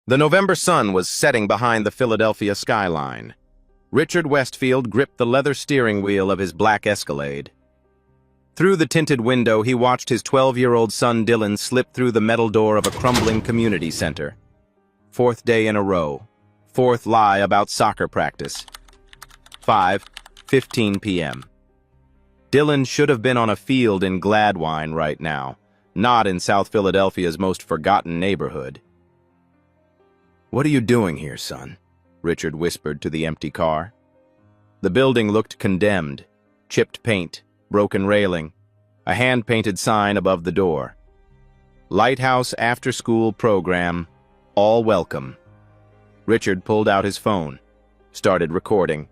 The November sun was setting behind the Philadelphia skyline. Richard Westfield gripped the leather steering wheel of his black Escalade. Through the tinted window, he watched his 12-year-old son Dylan slip through the metal door of a crumbling community center. Fourth day in a row. Fourth lie about soccer practice. 5:15 p.m. Dylan should have been on a field in Gladwine right now, not in South Philadelphia's most forgotten neighborhood. "What are you doing here, son?" Richard whispered to the empty car. The building looked condemned. Chipped paint, broken railing, a hand-painted sign above the door. Lighthouse after-school program, all welcome. Richard pulled out his phone, started recording.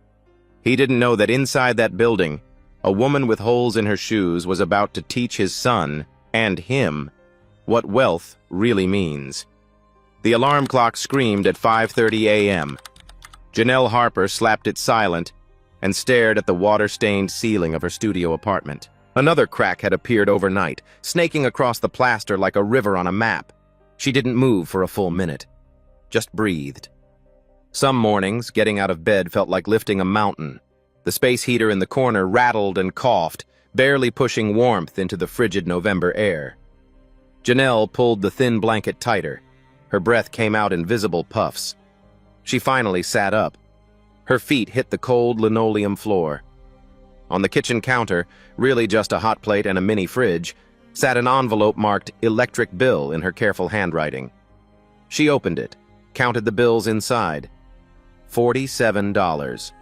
He didn't know that inside that building, a woman with holes in her shoes was about to teach his son, and him, what wealth really means. The alarm clock screamed at 5:30 a.m. Janelle Harper slapped it silent and stared at the water-stained ceiling of her studio apartment. Another crack had appeared overnight, snaking across the plaster like a river on a map. She didn't move for a full minute, just breathed. Some mornings, getting out of bed felt like lifting a mountain. The space heater in the corner rattled and coughed, barely pushing warmth into the frigid November air. Janelle pulled the thin blanket tighter. Her breath came out in visible puffs. She finally sat up. Her feet hit the cold linoleum floor. On the kitchen counter, really just a hot plate and a mini fridge, sat an envelope marked "electric bill" in her careful handwriting. She opened it, counted the bills inside. $47.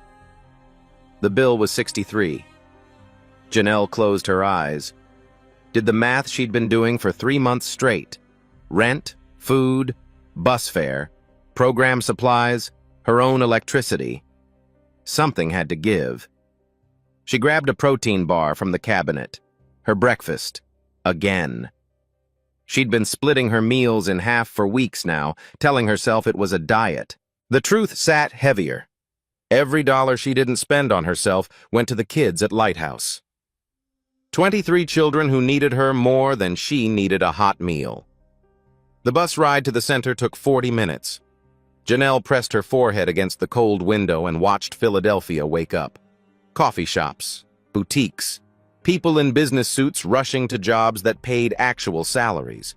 The bill was $63. Janelle closed her eyes. Did the math she'd been doing for 3 months straight. Rent, food, bus fare, program supplies, her own electricity. Something had to give. She grabbed a protein bar from the cabinet. Her breakfast. Again. She'd been splitting her meals in half for weeks now, telling herself it was a diet. The truth sat heavier. Every dollar she didn't spend on herself went to the kids at Lighthouse. 23 children who needed her more than she needed a hot meal. The bus ride to the center took 40 minutes. Janelle pressed her forehead against the cold window and watched Philadelphia wake up. Coffee shops, boutiques, people in business suits rushing to jobs that paid actual salaries.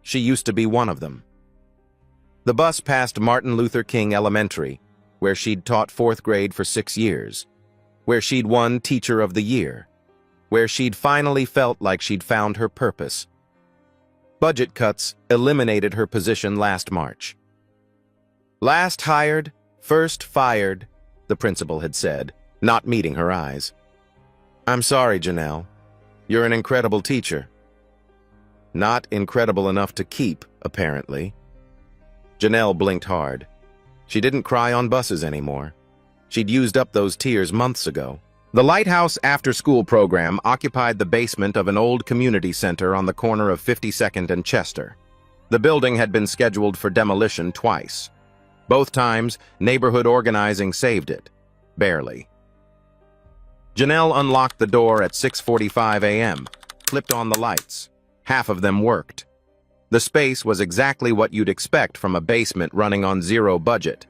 She used to be one of them. The bus passed Martin Luther King Elementary, where she'd taught 4th grade for 6 years, where she'd won Teacher of the Year, where she'd finally felt like she'd found her purpose. Budget cuts eliminated her position last March. "Last hired, first fired," the principal had said, not meeting her eyes. "I'm sorry, Janelle. You're an incredible teacher." Not incredible enough to keep, apparently. Janelle blinked hard. She didn't cry on buses anymore. She'd used up those tears months ago. The Lighthouse after-school program occupied the basement of an old community center on the corner of 52nd and Chester. The building had been scheduled for demolition twice. Both times, neighborhood organizing saved it. Barely. Janelle unlocked the door at 6:45 a.m., flipped on the lights. Half of them worked. The space was exactly what you'd expect from a basement running on zero budget.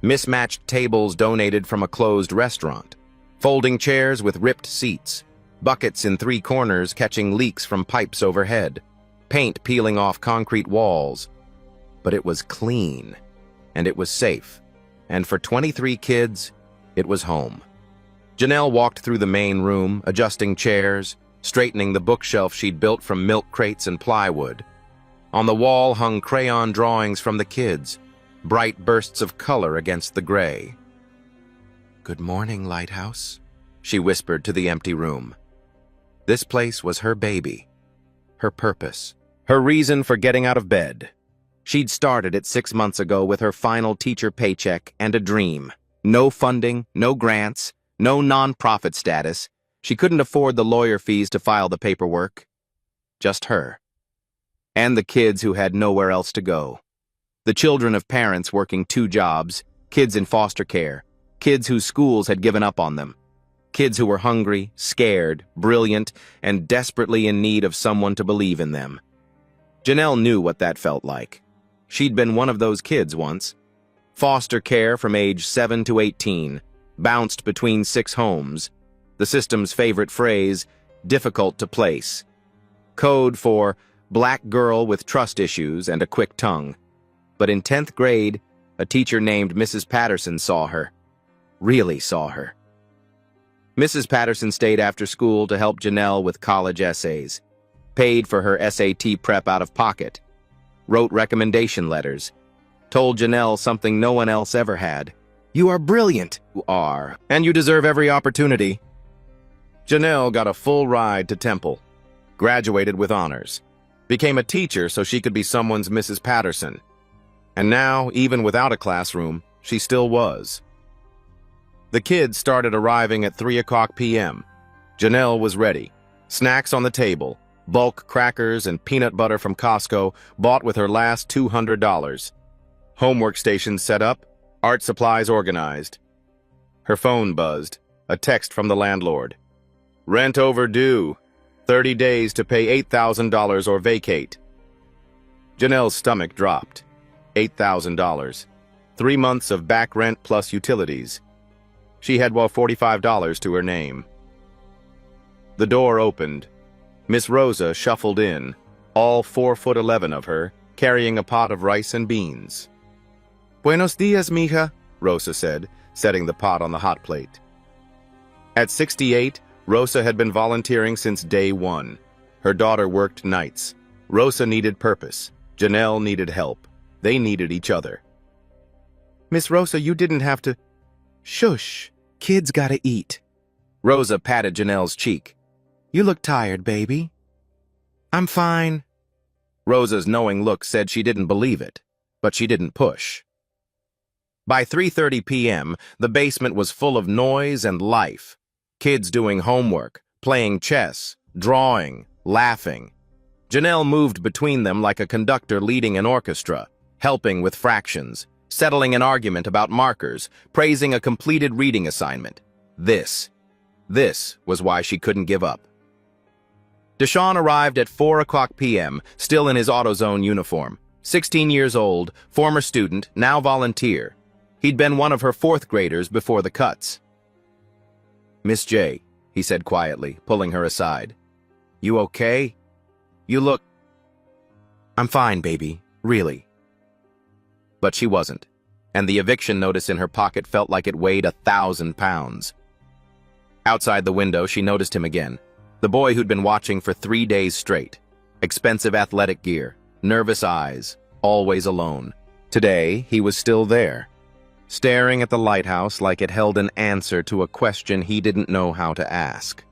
Mismatched tables donated from a closed restaurant. Folding chairs with ripped seats. Buckets in 3 corners catching leaks from pipes overhead. Paint peeling off concrete walls. But it was clean. And it was safe. And for 23 kids, it was home. Janelle walked through the main room, adjusting chairs, straightening the bookshelf she'd built from milk crates and plywood. On the wall hung crayon drawings from the kids, bright bursts of color against the gray. "Good morning, Lighthouse," she whispered to the empty room. This place was her baby, her purpose, her reason for getting out of bed. She'd started it 6 months ago with her final teacher paycheck and a dream. No funding, no grants, no nonprofit status. She couldn't afford the lawyer fees to file the paperwork. Just her. And the kids who had nowhere else to go. The children of parents working 2 jobs, kids in foster care, kids whose schools had given up on them. Kids who were hungry, scared, brilliant, and desperately in need of someone to believe in them. Janelle knew what that felt like. She'd been one of those kids once. Foster care from age 7 to 18, bounced between 6 homes. The system's favorite phrase, difficult to place. Code for black girl with trust issues and a quick tongue. But in 10th grade, a teacher named Mrs. Patterson saw her. Really saw her. Mrs. Patterson stayed after school to help Janelle with college essays, paid for her SAT prep out of pocket, wrote recommendation letters, told Janelle something no one else ever had. You are brilliant, you are, and you deserve every opportunity. Janelle got a full ride to Temple, graduated with honors, became a teacher so she could be someone's Mrs. Patterson. And now, even without a classroom, she still was. The kids started arriving at 3 p.m. Janelle was ready. Snacks on the table, bulk crackers and peanut butter from Costco bought with her last $200. Homework stations set up, art supplies organized. Her phone buzzed, a text from the landlord. Rent overdue. 30 days to pay $8,000 or vacate. Janelle's stomach dropped. $8,000. 3 months of back rent plus utilities. She had $45 to her name. The door opened. Miss Rosa shuffled in, all 4'11" of her, carrying a pot of rice and beans. Buenos dias, mija, Rosa said, setting the pot on the hot plate. At 68, Rosa had been volunteering since day one. Her daughter worked nights. Rosa needed purpose. Janelle needed help. They needed each other. Miss Rosa, you didn't have to... Shush. Kids gotta eat. Rosa patted Janelle's cheek. You look tired, baby. I'm fine. Rosa's knowing look said she didn't believe it, but she didn't push. By 3:30 p.m., the basement was full of noise and life. Kids doing homework, playing chess, drawing, laughing. Janelle moved between them like a conductor leading an orchestra, helping with fractions, settling an argument about markers, praising a completed reading assignment. This was why she couldn't give up. Deshaun arrived at 4 p.m., still in his AutoZone uniform. 16 years old, former student, now volunteer. He'd been one of her 4th graders before the cuts. Miss J, he said quietly, pulling her aside. You okay? You look... I'm fine, baby, really. But she wasn't, and the eviction notice in her pocket felt like it weighed 1,000 pounds. Outside the window, she noticed him again, the boy who'd been watching for 3 days straight. Expensive athletic gear, nervous eyes, always alone. Today, he was still there, staring at the lighthouse like it held an answer to a question he didn't know how to ask.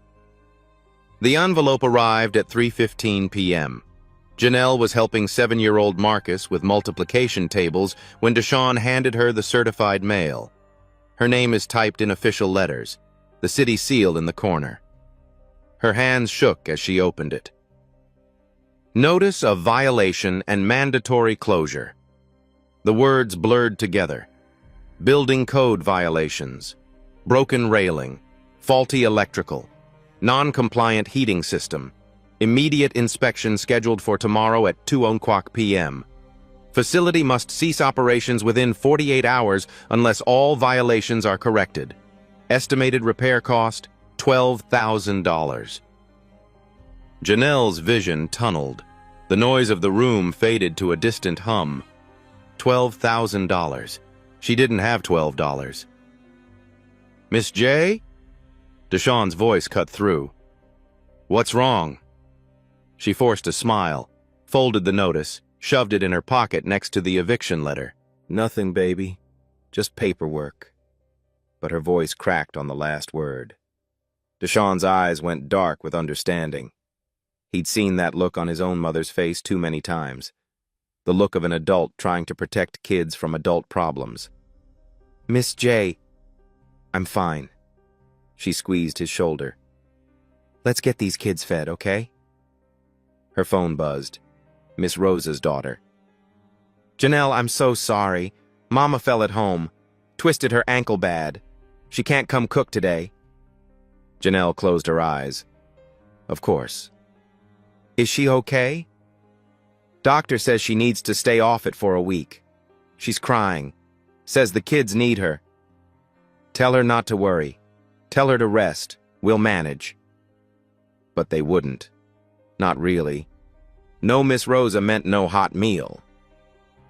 The envelope arrived at 3:15 p.m. Janelle was helping 7-year-old Marcus with multiplication tables when Deshaun handed her the certified mail. Her name is typed in official letters, the city seal in the corner. Her hands shook as she opened it. Notice of violation and mandatory closure. The words blurred together. Building code violations, broken railing, faulty electrical, non-compliant heating system, immediate inspection scheduled for tomorrow at 2 p.m. Facility must cease operations within 48 hours unless all violations are corrected. Estimated repair cost, $12,000. Janelle's vision tunneled. The noise of the room faded to a distant hum. $12,000. She didn't have $12. Miss J? Deshaun's voice cut through. What's wrong? She forced a smile, folded the notice, shoved it in her pocket next to the eviction letter. Nothing, baby. Just paperwork. But her voice cracked on the last word. Deshaun's eyes went dark with understanding. He'd seen that look on his own mother's face too many times. The look of an adult trying to protect kids from adult problems. Miss J, I'm fine. She squeezed his shoulder. Let's get these kids fed, okay? Her phone buzzed. Miss Rosa's daughter. Janelle, I'm so sorry. Mama fell at home. Twisted her ankle bad. She can't come cook today. Janelle closed her eyes. Of course. Is she okay? Doctor says she needs to stay off it for a week. She's crying. Says the kids need her. Tell her not to worry. Tell her to rest. We'll manage. But they wouldn't. Not really. No Miss Rosa meant no hot meal.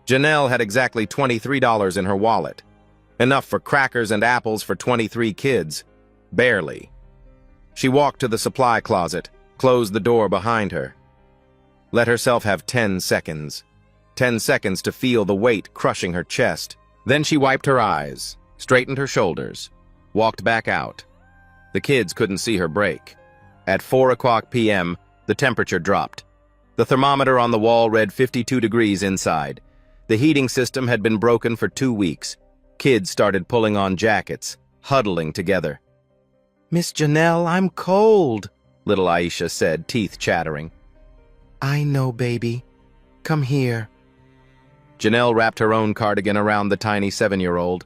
Janelle had exactly $23 in her wallet. Enough for crackers and apples for 23 kids. Barely. She walked to the supply closet, closed the door behind her. Let herself have 10 seconds. 10 seconds to feel the weight crushing her chest. Then she wiped her eyes, straightened her shoulders, walked back out. The kids couldn't see her break. At 4:00 p.m., the temperature dropped. The thermometer on the wall read 52 degrees inside. The heating system had been broken for 2 weeks. Kids started pulling on jackets, huddling together. "Miss Janelle, I'm cold," little Aisha said, teeth chattering. "I know, baby. Come here." Janelle wrapped her own cardigan around the tiny 7-year-old.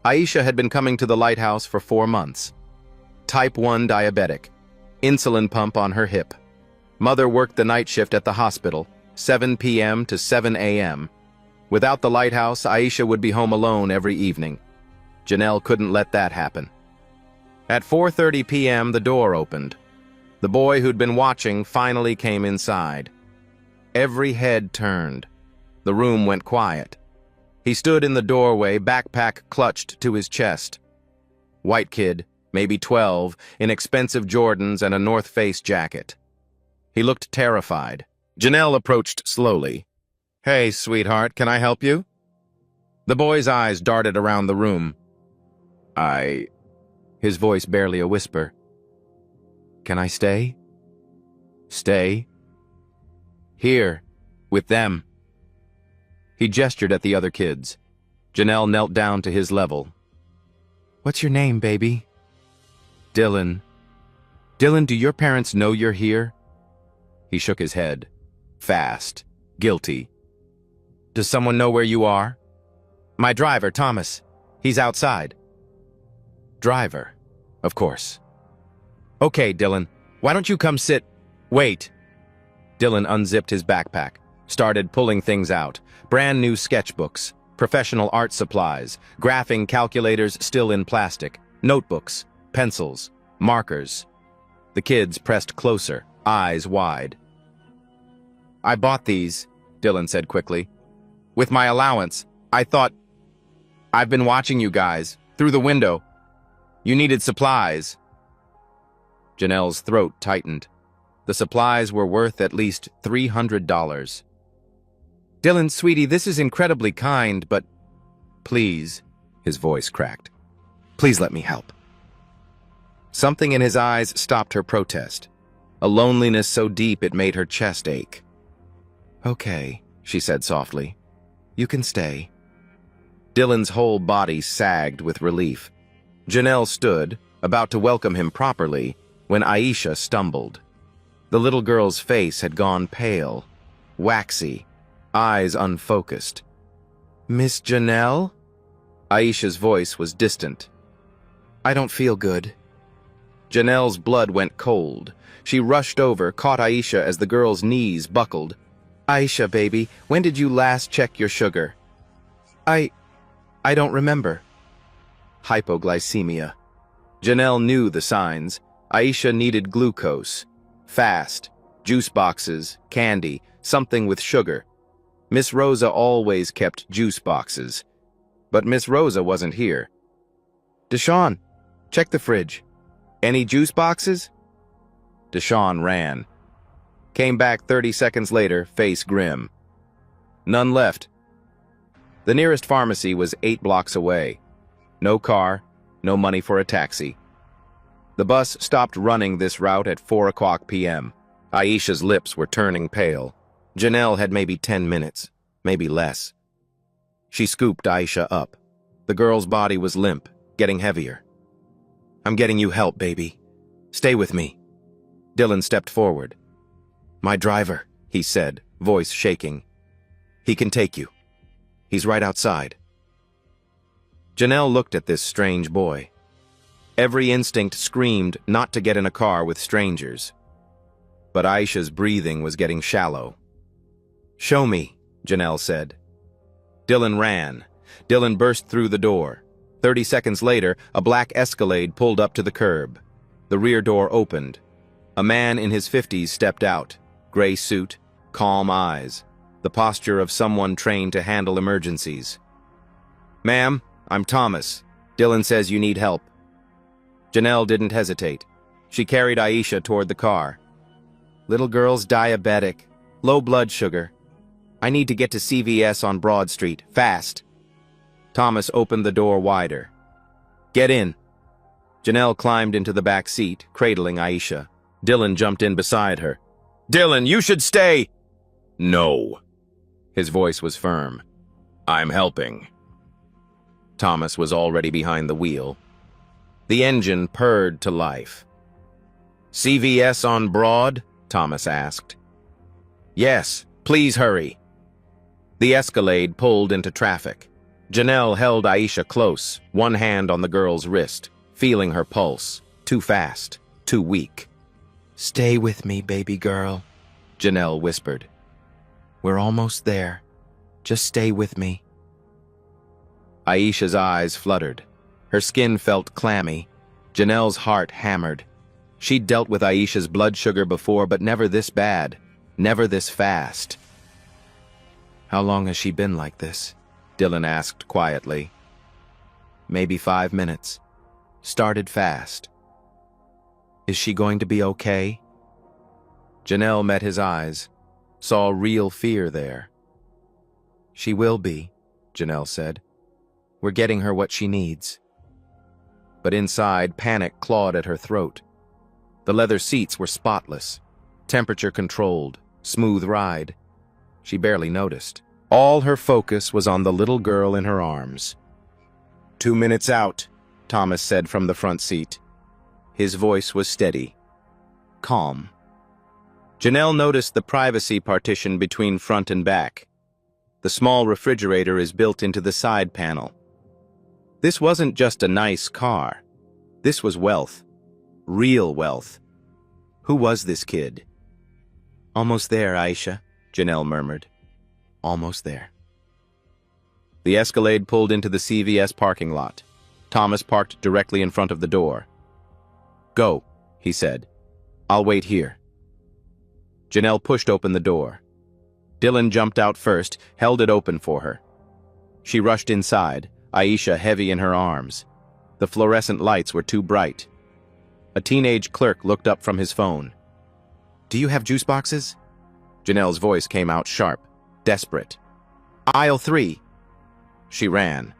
Aisha had been coming to the lighthouse for 4 months. Type 1 diabetic. Insulin pump on her hip. Mother worked the night shift at the hospital, 7 p.m. to 7 a.m. Without the lighthouse, Aisha would be home alone every evening. Janelle couldn't let that happen. At 4:30 p.m., the door opened. The boy who'd been watching finally came inside. Every head turned. The room went quiet. He stood in the doorway, backpack clutched to his chest. White kid, maybe 12, in expensive Jordans and a North Face jacket. He looked terrified. Janelle approached slowly. "Hey, sweetheart, can I help you?" The boy's eyes darted around the room. His voice barely a whisper. "Can I stay?" "Stay?" "Here, with them." He gestured at the other kids. Janelle knelt down to his level. "What's your name, baby?" "Dylan." "Dylan, do your parents know you're here?" He shook his head. Fast. Guilty. "Does someone know where you are?" "My driver, Thomas. He's outside." "Driver? Of course." "Okay, Dylan. Why don't you come sit—" "Wait." Dylan unzipped his backpack, started pulling things out. Brand new sketchbooks, professional art supplies, graphing calculators still in plastic, notebooks, pencils, markers. The kids pressed closer, eyes wide. "I bought these," Dylan said quickly. "With my allowance. I thought... I've been watching you guys, through the window. You needed supplies." Janelle's throat tightened. The supplies were worth at least $300. "Dylan, sweetie, this is incredibly kind, but... Please," his voice cracked. "Please let me help." Something in his eyes stopped her protest. A loneliness so deep it made her chest ache. "Okay," she said softly. "You can stay." Dylan's whole body sagged with relief. Janelle stood, about to welcome him properly, when Aisha stumbled. The little girl's face had gone pale, waxy, eyes unfocused. "Miss Janelle?" Aisha's voice was distant. "I don't feel good." Janelle's blood went cold. She rushed over, caught Aisha as the girl's knees buckled. "Aisha, baby, when did you last check your sugar?" I don't remember." Hypoglycemia. Janelle knew the signs. Aisha needed glucose. Fast. Juice boxes, candy, something with sugar. Miss Rosa always kept juice boxes. But Miss Rosa wasn't here. "Deshawn, check the fridge. Any juice boxes?" Deshawn ran. Came back 30 seconds later, face grim. "None left." The nearest pharmacy was 8 blocks away. No car, no money for a taxi. The bus stopped running this route at 4:00 p.m. Aisha's lips were turning pale. Janelle had maybe 10 minutes, maybe less. She scooped Aisha up. The girl's body was limp, getting heavier. "I'm getting you help, baby. Stay with me." Dylan stepped forward. "My driver," he said, voice shaking. "He can take you. He's right outside." Janelle looked at this strange boy. Every instinct screamed not to get in a car with strangers. But Aisha's breathing was getting shallow. Show me, Janelle said. Dylan ran. Dylan burst through the door. 30 seconds later, a black Escalade pulled up to the curb. The rear door opened. A man in his 50s stepped out. Gray suit, calm eyes, the posture of someone trained to handle emergencies. Ma'am, I'm Thomas. Dylan says you need help. Janelle didn't hesitate. She carried Aisha toward the car. Little girl's diabetic, low blood sugar. I need to get to CVS on Broad Street, fast. Thomas opened the door wider. Get in. Janelle climbed into the back seat, cradling Aisha. Dylan jumped in beside her. Dylan, you should stay! No. His voice was firm. I'm helping. Thomas was already behind the wheel. The engine purred to life. CVS on Broad? Thomas asked. Yes, please hurry. The Escalade pulled into traffic. Janelle held Aisha close, one hand on the girl's wrist, feeling her pulse. Too fast, too weak. Stay with me, baby girl, Janelle whispered. We're almost there. Just stay with me. Aisha's eyes fluttered. Her skin felt clammy. Janelle's heart hammered. She'd dealt with Aisha's blood sugar before, but never this bad, never this fast. How long has she been like this? Dylan asked quietly. Maybe 5 minutes. Started fast. Is she going to be okay? Janelle met his eyes, saw real fear there. She will be, Janelle said. We're getting her what she needs. But inside, panic clawed at her throat. The leather seats were spotless, temperature controlled, smooth ride. She barely noticed. All her focus was on the little girl in her arms. 2 minutes out, Thomas said from the front seat. His voice was steady, calm. Janelle noticed the privacy partition between front and back. The small refrigerator is built into the side panel. This wasn't just a nice car. This was wealth. Real wealth. Who was this kid? Almost there, Aisha, Janelle murmured. Almost there. The Escalade pulled into the CVS parking lot. Thomas parked directly in front of the door. Go, he said. I'll wait here. Janelle pushed open the door. Dylan jumped out first, held it open for her. She rushed inside, Aisha heavy in her arms. The fluorescent lights were too bright. A teenage clerk looked up from his phone. Do you have juice boxes? Janelle's voice came out sharp, desperate. Aisle 3. She ran,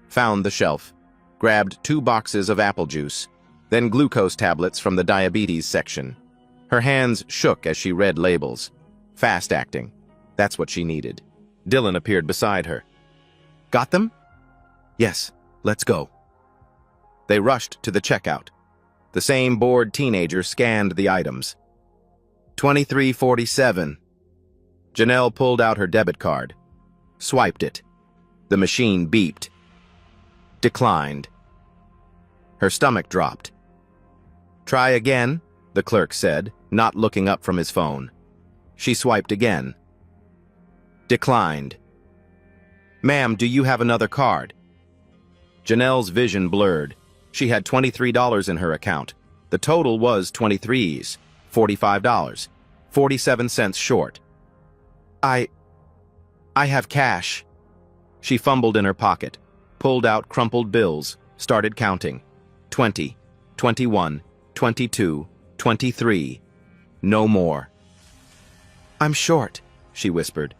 found the shelf, grabbed 2 boxes of apple juice, then glucose tablets from the diabetes section. Her hands shook as she read labels. Fast acting. That's what she needed. Dylan appeared beside her. Got them? Yes, let's go. They rushed to the checkout. The same bored teenager scanned the items. $23.47. Janelle pulled out her debit card. Swiped it. The machine beeped. Declined. Her stomach dropped. Try again, the clerk said, not looking up from his phone. She swiped again. Declined. Ma'am, do you have another card? Janelle's vision blurred. She had $23 in her account. The total was 23s, $45, 47 cents short. I have cash. She fumbled in her pocket, pulled out crumpled bills, started counting. 20, 21, 22, 23. No more. I'm short, she whispered.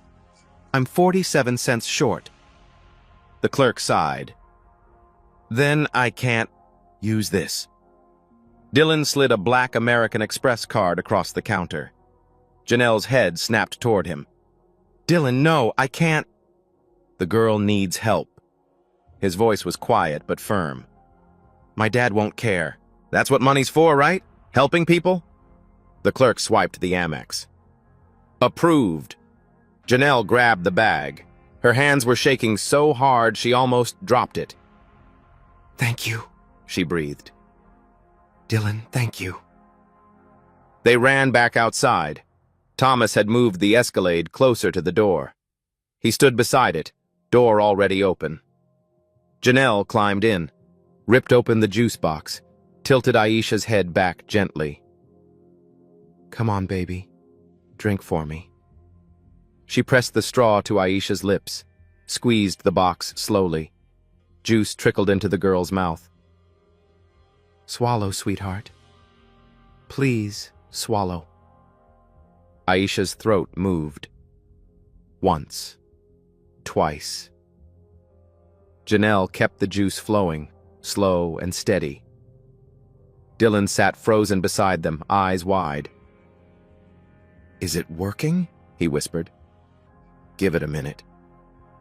I'm 47 cents short. The clerk sighed. Then I can't use this. Dylan slid a black American Express card across the counter. Janelle's head snapped toward him. Dylan, no, I can't. The girl needs help. His voice was quiet but firm. My dad won't care. That's what money's for, right? Helping people? The clerk swiped the Amex. Approved. Janelle grabbed the bag. Her hands were shaking so hard she almost dropped it. Thank you, she breathed. Dylan, thank you. They ran back outside. Thomas had moved the Escalade closer to the door. He stood beside it, door already open. Janelle climbed in, ripped open the juice box, tilted Aisha's head back gently. "Come on, baby. Drink for me." She pressed the straw to Aisha's lips, squeezed the box slowly. Juice trickled into the girl's mouth. "Swallow, sweetheart. Please, swallow." Aisha's throat moved. Once. Twice. Janelle kept the juice flowing, slow and steady. Dylan sat frozen beside them, eyes wide. "Is it working?" he whispered. "Give it a minute."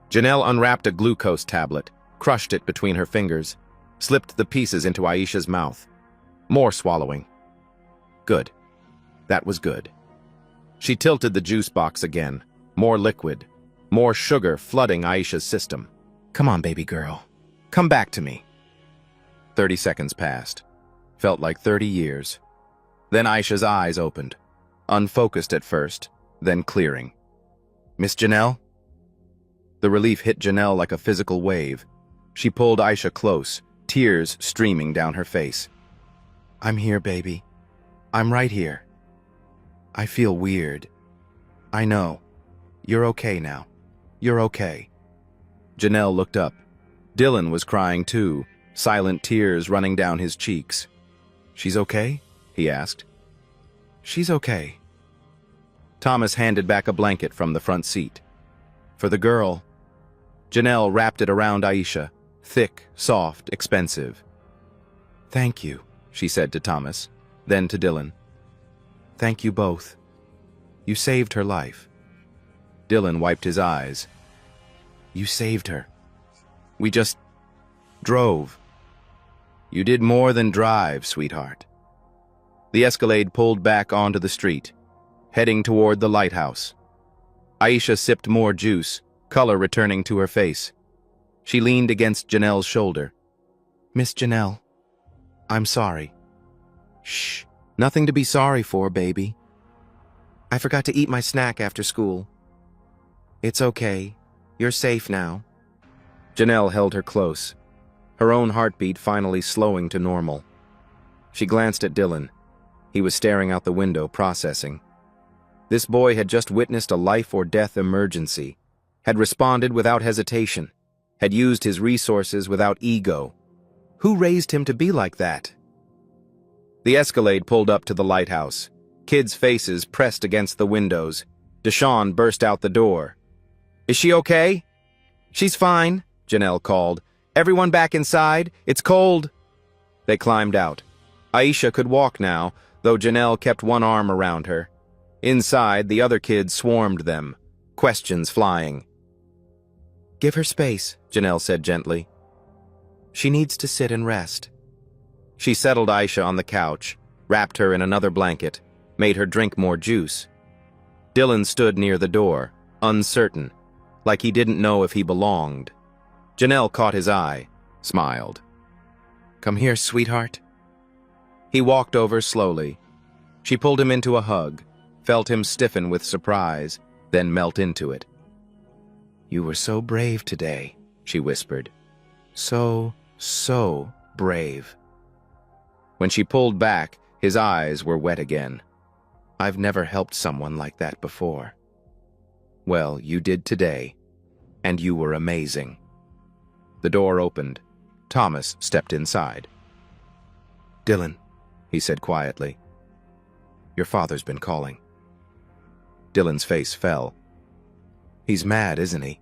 Janelle unwrapped a glucose tablet, crushed it between her fingers, slipped the pieces into Aisha's mouth. More swallowing. Good. That was good. She tilted the juice box again. More liquid. More sugar flooding Aisha's system. "Come on, baby girl. Come back to me." 30 seconds passed. Felt like 30 years. Then Aisha's eyes opened. Unfocused at first, then clearing. "Miss Janelle?" The relief hit Janelle like a physical wave. She pulled Aisha close, tears streaming down her face. "I'm here, baby. I'm right here. I feel weird. I know. You're okay now. You're okay." Janelle looked up. Dylan was crying too, silent tears running down his cheeks. "She's okay?" he asked. "She's okay." Thomas handed back a blanket from the front seat. "For the girl." Janelle wrapped it around Aisha, thick, soft, expensive. "Thank you," she said to Thomas, then to Dylan. "Thank you both. You saved her life." Dylan wiped his eyes. "You saved her. We just drove." "You did more than drive, sweetheart." The Escalade pulled back onto the street, heading toward the lighthouse. Aisha sipped more juice, color returning to her face. She leaned against Janelle's shoulder. "Miss Janelle, I'm sorry." "Shh, nothing to be sorry for, baby. I forgot to eat my snack after school." "It's okay. You're safe now." Janelle held her close, her own heartbeat finally slowing to normal. She glanced at Dylan. He was staring out the window, processing. This boy had just witnessed a life-or-death emergency, had responded without hesitation, had used his resources without ego. Who raised him to be like that? The Escalade pulled up to the lighthouse. Kids' faces pressed against the windows. Deshawn burst out the door. "Is she okay?" "She's fine," Janelle called. "Everyone back inside. It's cold." They climbed out. Aisha could walk now, though Janelle kept one arm around her. Inside, the other kids swarmed them, questions flying. "Give her space," Janelle said gently. "She needs to sit and rest." She settled Aisha on the couch, wrapped her in another blanket, made her drink more juice. Dylan stood near the door, uncertain, like he didn't know if he belonged. Janelle caught his eye, smiled. "Come here, sweetheart." He walked over slowly. She pulled him into a hug, felt him stiffen with surprise, then melt into it. "You were so brave today," she whispered. So brave." When she pulled back, his eyes were wet again. "I've never helped someone like that before." "Well, you did today, and you were amazing." The door opened. Thomas stepped inside. "Dylan," he said quietly, "your father's been calling." Dylan's face fell. "He's mad, isn't he?"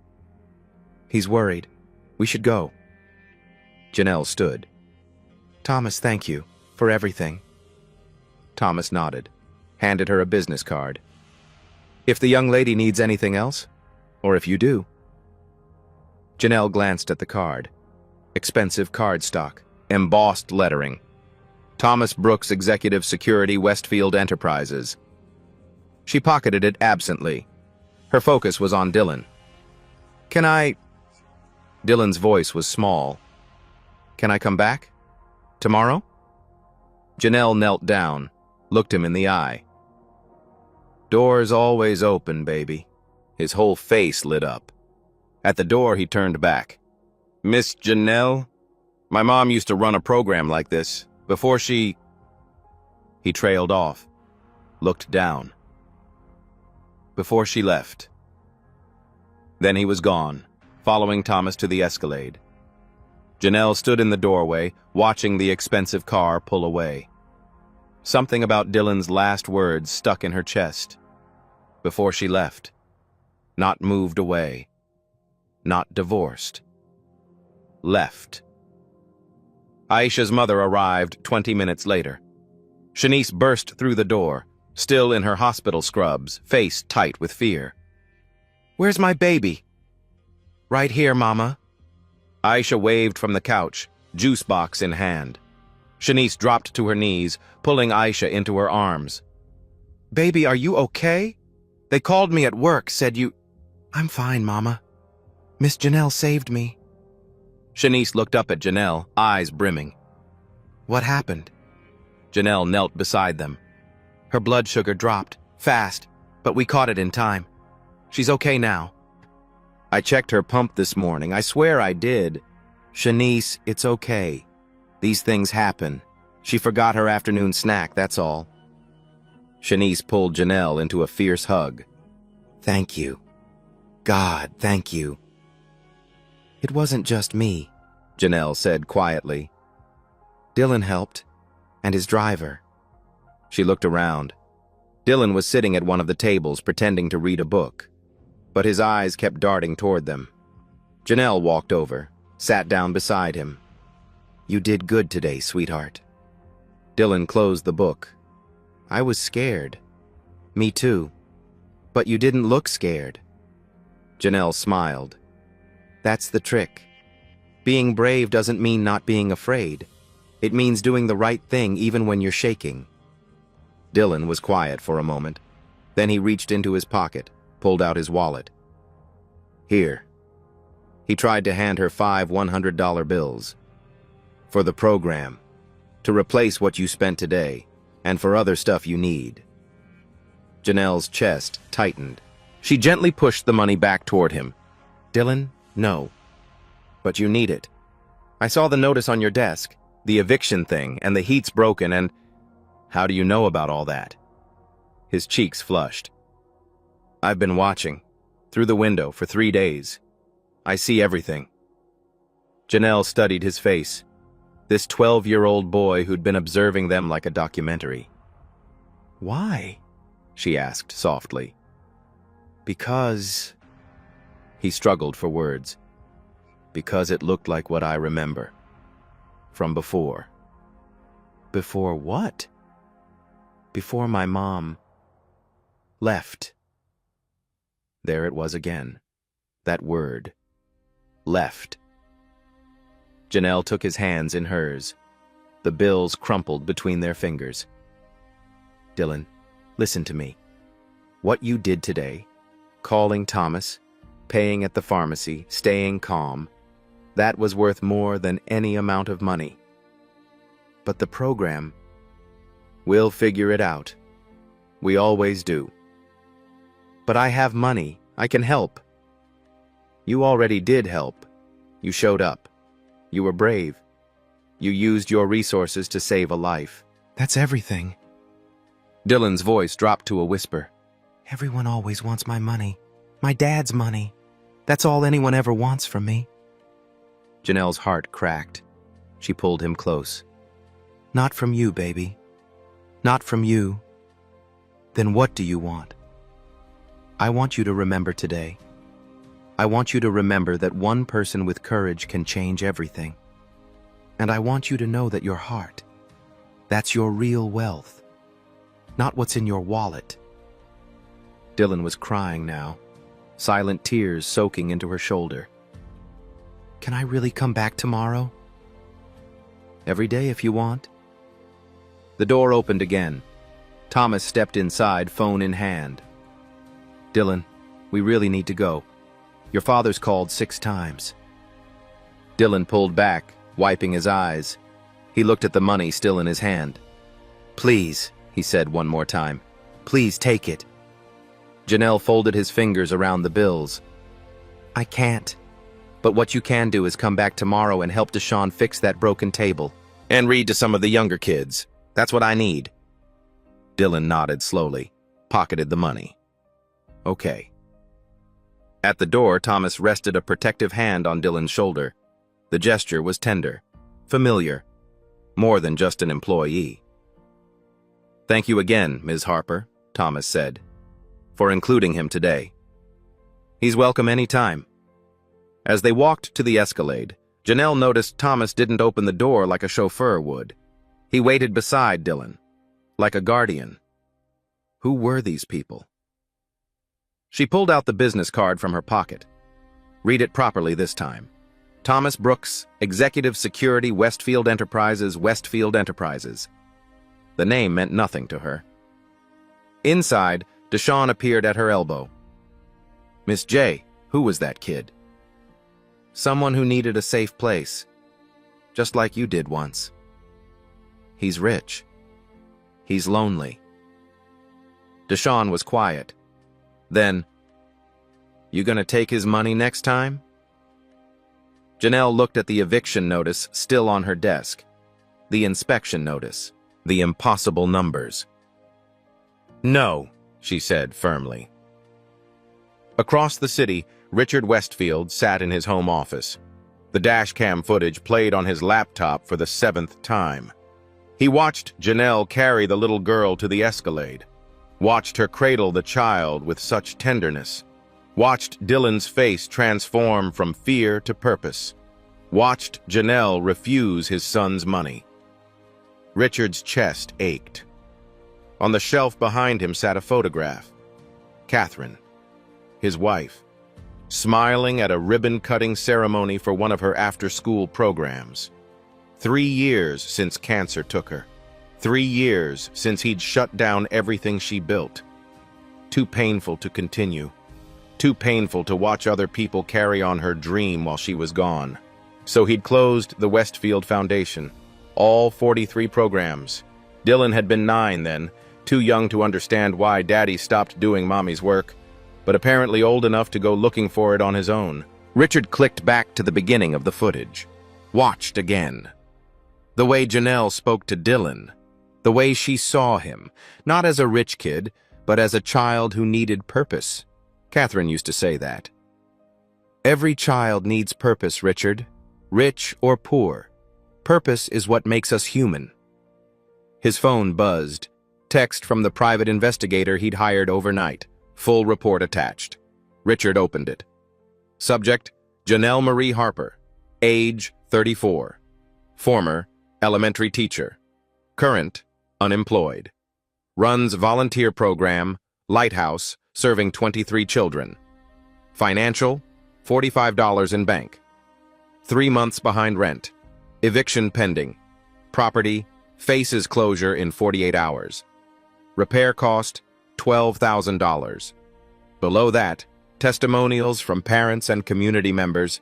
"He's worried. We should go." Janelle stood. "Thomas, thank you for everything." Thomas nodded, handed her a business card. "If the young lady needs anything else, or if you do." Janelle glanced at the card. Expensive cardstock, embossed lettering. Thomas Brooks Executive Security Westfield Enterprises. She pocketed it absently. Her focus was on Dylan. "Can I—" Dylan's voice was small. "Can I come back? Tomorrow?" Janelle knelt down, looked him in the eye. Doors always open, baby. His whole face lit up. At the door, he turned back. Miss Janelle? My mom used to run a program like this. Before she... He trailed off, looked down. Before she left. Then he was gone, following Thomas to the Escalade. Janelle stood in the doorway, watching the expensive car pull away. Something about Dylan's last words stuck in her chest. Before she left. Not moved away. Not divorced. Left. Aisha's mother arrived 20 minutes later. Shanice burst through the door, still in her hospital scrubs, face tight with fear. "Where's my baby?" "Right here, Mama." Aisha waved from the couch, juice box in hand. Shanice dropped to her knees, pulling Aisha into her arms. "Baby, are you okay? They called me at work, said you—" "I'm fine, Mama. Miss Janelle saved me." Shanice looked up at Janelle, eyes brimming. "What happened?" Janelle knelt beside them. "Her blood sugar dropped, fast, but we caught it in time. She's okay now." "I checked her pump this morning. I swear I did." "Shanice, it's okay. These things happen. She forgot her afternoon snack, that's all." Shanice pulled Janelle into a fierce hug. "Thank you. God, thank you." "It wasn't just me," Janelle said quietly. "Dylan helped, and his driver." She looked around. Dylan was sitting at one of the tables pretending to read a book, but his eyes kept darting toward them. Janelle walked over, sat down beside him. "You did good today, sweetheart." Dylan closed the book. "I was scared." "Me too. But you didn't look scared." Janelle smiled. "That's the trick. Being brave doesn't mean not being afraid. It means doing the right thing even when you're shaking." Dylan was quiet for a moment. Then he reached into his pocket, pulled out his wallet. "Here." He tried to hand her 5 $100 bills. "For the program. To replace what you spent today, and for other stuff you need." Janelle's chest tightened. She gently pushed the money back toward him. "Dylan, no. But you need it. I saw the notice on your desk, the eviction thing, and the heat's broken, and..." "How do you know about all that?" His cheeks flushed. "I've been watching, through the window, for 3 days. I see everything." Janelle studied his face, this 12-year-old boy who'd been observing them like a documentary. "Why?" she asked softly. "Because..." He struggled for words. "Because it looked like what I remember. From before." "Before what?" "Before my mom left." There it was again. That word. Left. Janelle took his hands in hers. The bills crumpled between their fingers. "Dylan, listen to me. What you did today, calling Thomas, paying at the pharmacy, staying calm, that was worth more than any amount of money. But the program, we'll figure it out. We always do. But I have money. I can help." "You already did help. You showed up. You were brave. You used your resources to save a life." "That's everything." Dylan's voice dropped to a whisper. "Everyone always wants my money. My dad's money. That's all anyone ever wants from me." Janelle's heart cracked. She pulled him close. "Not from you, baby. Not from you. Then what do you want?" "I want you to remember today. I want you to remember that one person with courage can change everything. And I want you to know that your heart, that's your real wealth, not what's in your wallet." Dylan was crying now, silent tears soaking into her shoulder. "Can I really come back tomorrow?" "Every day if you want." The door opened again. Thomas stepped inside, phone in hand. "Dylan, we really need to go. Your father's called 6 times." Dylan pulled back, wiping his eyes. He looked at the money still in his hand. "Please," he said one more time. "Please take it. Janelle folded his fingers around the bills. I can't. But what you can do is come back tomorrow and help Deshawn fix that broken table. And read to some of the younger kids. That's what I need. Dylan nodded slowly, pocketed the money. Okay. At the door, Thomas rested a protective hand on Dylan's shoulder. The gesture was tender, familiar, more than just an employee. Thank you again, Ms. Harper, Thomas said, for including him today. He's welcome any time. As they walked to the Escalade, Janelle noticed Thomas didn't open the door like a chauffeur would. He waited beside Dylan, like a guardian. Who were these people? She pulled out the business card from her pocket. Read it properly this time. Thomas Brooks, Executive Security, Westfield Enterprises, Westfield Enterprises. The name meant nothing to her. Inside, Deshawn appeared at her elbow. Miss J, who was that kid? Someone who needed a safe place, just like you did once. He's rich. He's lonely. Deshawn was quiet. Then, you gonna take his money next time? Janelle looked at the eviction notice still on her desk. The inspection notice. The impossible numbers. No, she said firmly. Across the city, Richard Westfield sat in his home office. The dashcam footage played on his laptop for the 7th time. He watched Janelle carry the little girl to the Escalade, watched her cradle the child with such tenderness, watched Dylan's face transform from fear to purpose, watched Janelle refuse his son's money. Richard's chest ached. On the shelf behind him sat a photograph. Catherine, his wife, smiling at a ribbon-cutting ceremony for one of her after-school programs. 3 years since cancer took her. 3 years since he'd shut down everything she built. Too painful to continue. Too painful to watch other people carry on her dream while she was gone. So he'd closed the Westfield Foundation. All 43 programs. Dylan had been 9 then, too young to understand why Daddy stopped doing Mommy's work, but apparently old enough to go looking for it on his own. Richard clicked back to the beginning of the footage. Watched again. The way Janelle spoke to Dylan. The way she saw him, not as a rich kid, but as a child who needed purpose. Catherine used to say that. Every child needs purpose, Richard. Rich or poor. Purpose is what makes us human. His phone buzzed. Text from the private investigator he'd hired overnight. Full report attached. Richard opened it. Subject, Janelle Marie Harper. Age, 34. Former, elementary teacher. Current, unemployed. Runs volunteer program, Lighthouse, serving 23 children. Financial, $45 in bank. 3 months behind rent. Eviction pending. Property, faces closure in 48 hours. Repair cost, $12,000. Below that, testimonials from parents and community members.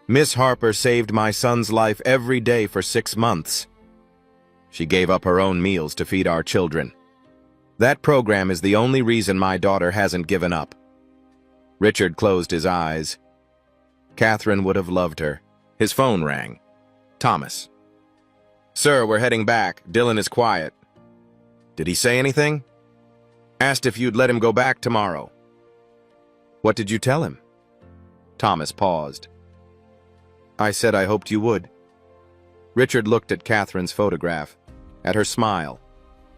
Miss Harper saved my son's life every day for 6 months. She gave up her own meals to feed our children. That program is the only reason my daughter hasn't given up. Richard closed his eyes. Catherine would have loved her. His phone rang. Thomas. Sir, we're heading back. Dylan is quiet. Did he say anything? Asked if you'd let him go back tomorrow. What did you tell him? Thomas paused. I said I hoped you would. Richard looked at Catherine's photograph, at her smile,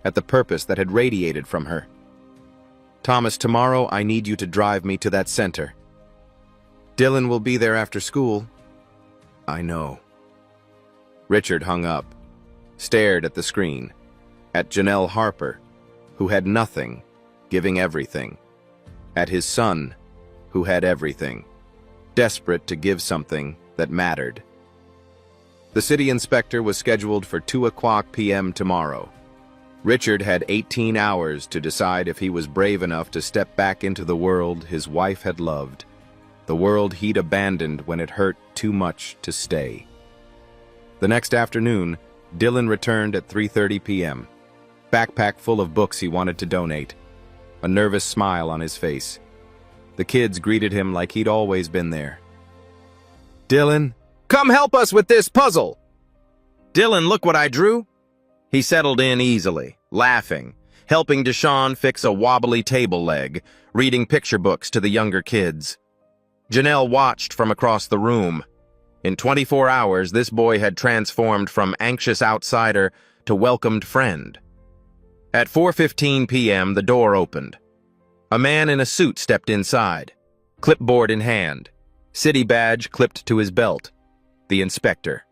at the purpose that had radiated from her. Thomas, tomorrow I need you to drive me to that center. Dylan will be there after school. I know. Richard hung up, stared at the screen, at Janelle Harper, who had nothing, giving everything, at his son, who had everything, desperate to give something that mattered. The city inspector was scheduled for 2:00 p.m. tomorrow. Richard had 18 hours to decide if he was brave enough to step back into the world his wife had loved, the world he'd abandoned when it hurt too much to stay. The next afternoon, Dylan returned at 3:30 p.m., backpack full of books he wanted to donate, a nervous smile on his face. The kids greeted him like he'd always been there. "Dylan, come help us with this puzzle!" "Dylan, look what I drew!" He settled in easily, laughing, helping Deshawn fix a wobbly table leg, reading picture books to the younger kids. Janelle watched from across the room. In 24 hours, this boy had transformed from anxious outsider to welcomed friend. At 4:15 p.m., the door opened. A man in a suit stepped inside, clipboard in hand, city badge clipped to his belt. The inspector.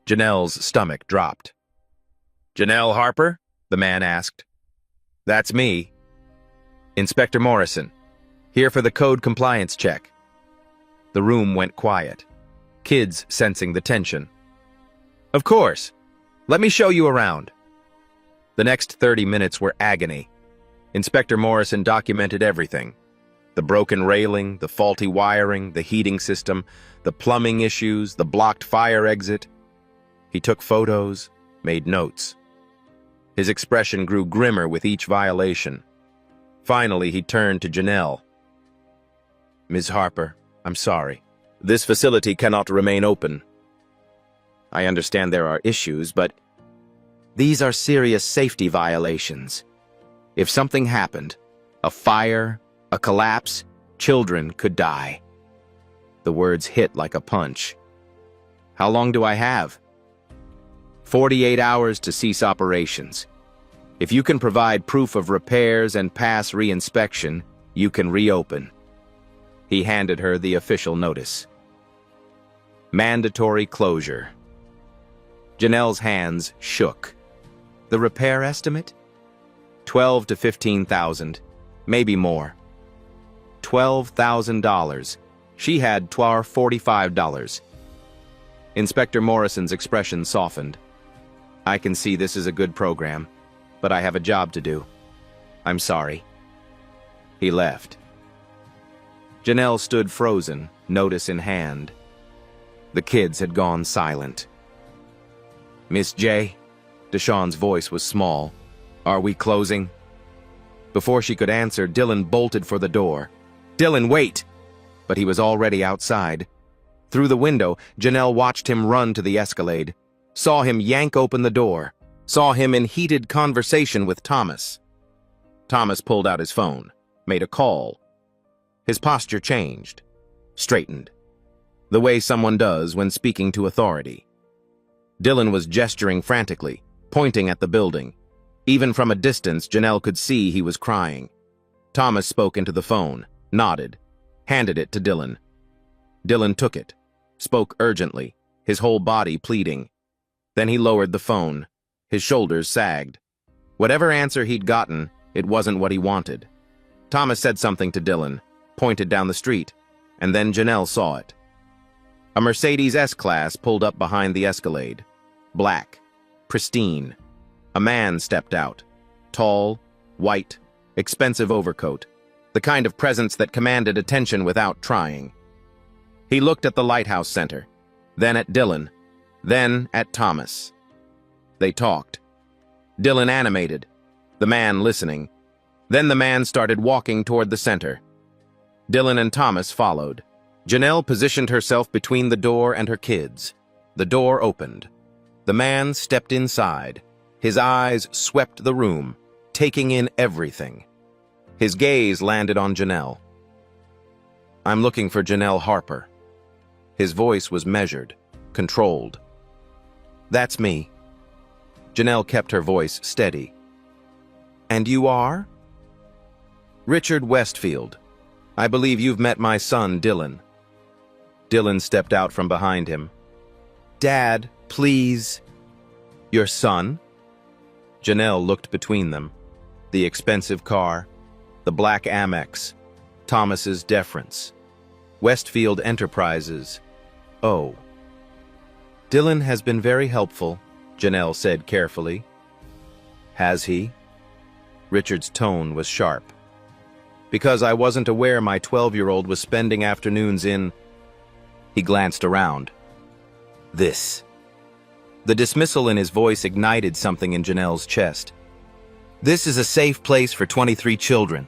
Janelle's stomach dropped. "Janelle Harper?" the man asked. "That's me. Inspector Morrison, here for the code compliance check." The room went quiet, kids sensing the tension. "Of course. Let me show you around." The next 30 minutes were agony. Inspector Morrison documented everything. The broken railing, the faulty wiring, the heating system, the plumbing issues, the blocked fire exit. He took photos, made notes. His expression grew grimmer with each violation. Finally, he turned to Janelle. "Ms. Harper, I'm sorry. This facility cannot remain open. I understand there are issues, but these are serious safety violations. If something happened, a fire, a collapse, children could die." The words hit like a punch. "How long do I have?" 48 hours to cease operations. If you can provide proof of repairs and pass re-inspection, you can reopen." He handed her the official notice. Mandatory closure. Janelle's hands shook. The repair estimate? 12 to 15,000, maybe more. $12,000. She had $45. Inspector Morrison's expression softened. "I can see this is a good program, but I have a job to do. I'm sorry." He left. Janelle stood frozen, notice in hand. The kids had gone silent. "Miss J?" Deshawn's voice was small. "Are we closing?" Before she could answer, Dylan bolted for the door. "Dylan, wait!" But he was already outside. Through the window, Janelle watched him run to the Escalade, saw him yank open the door, saw him in heated conversation with Thomas. Thomas pulled out his phone, made a call. His posture changed, straightened, the way someone does when speaking to authority. Dylan was gesturing frantically, pointing at the building. Even from a distance, Janelle could see he was crying. Thomas spoke into the phone, nodded, handed it to Dylan. Dylan took it, spoke urgently, his whole body pleading. Then he lowered the phone. His shoulders sagged. Whatever answer he'd gotten, it wasn't what he wanted. Thomas said something to Dylan, pointed down the street, and then Janelle saw it. A Mercedes S-Class pulled up behind the Escalade. Black, pristine. A man stepped out. Tall, white, expensive overcoat. The kind of presence that commanded attention without trying. He looked at the Lighthouse Center, then at Dylan, then at Thomas. They talked. Dylan animated, the man listening. Then the man started walking toward the center. Dylan and Thomas followed. Janelle positioned herself between the door and her kids. The door opened. The man stepped inside. His eyes swept the room, taking in everything. His gaze landed on Janelle. "I'm looking for Janelle Harper." His voice was measured, controlled. "That's me." Janelle kept her voice steady. "And you are?" "Richard Westfield. I believe you've met my son, Dylan." Dylan stepped out from behind him. "Dad, please." "Your son?" Janelle looked between them. The expensive car, the black Amex, Thomas's deference. Westfield Enterprises. Oh. "Dylan has been very helpful," Janelle said carefully. "Has he?" Richard's tone was sharp. "Because I wasn't aware my 12-year-old was spending afternoons in..." He glanced around. "This." The dismissal in his voice ignited something in Janelle's chest. "This is a safe place for 23 children.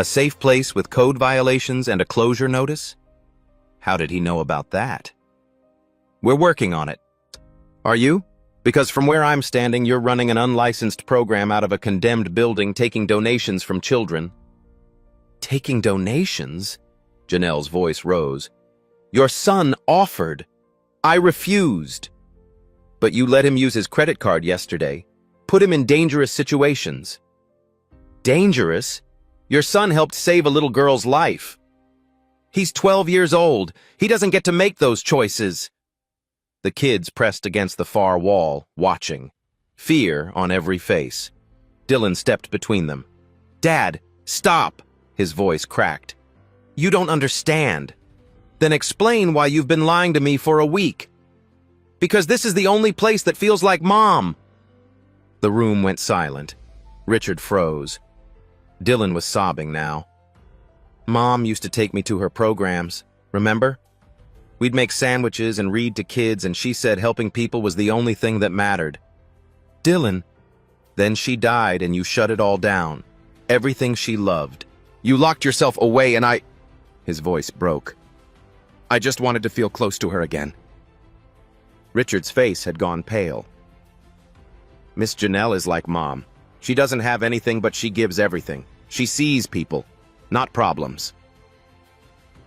A safe place with code violations and a closure notice? How did he know about that? We're working on it. Are you? Because from where I'm standing, you're running an unlicensed program out of a condemned building, taking donations from children. Taking donations? Janelle's voice rose. Your son offered. I refused. But you let him use his credit card yesterday. Put him in dangerous situations. Dangerous? Your son helped save a little girl's life. He's 12 years old. He doesn't get to make those choices. The kids pressed against the far wall, watching. Fear on every face. Dylan stepped between them. Dad, stop! His voice cracked. You don't understand. Then explain why you've been lying to me for a week. Because this is the only place that feels like Mom. The room went silent. Richard froze. Dylan was sobbing now. Mom used to take me to her programs, remember? We'd make sandwiches and read to kids, and she said helping people was the only thing that mattered. Dylan, then she died and you shut it all down. Everything she loved. You locked yourself away and His voice broke. I just wanted to feel close to her again. Richard's face had gone pale. Miss Janelle is like Mom. She doesn't have anything, but she gives everything. She sees people, not problems.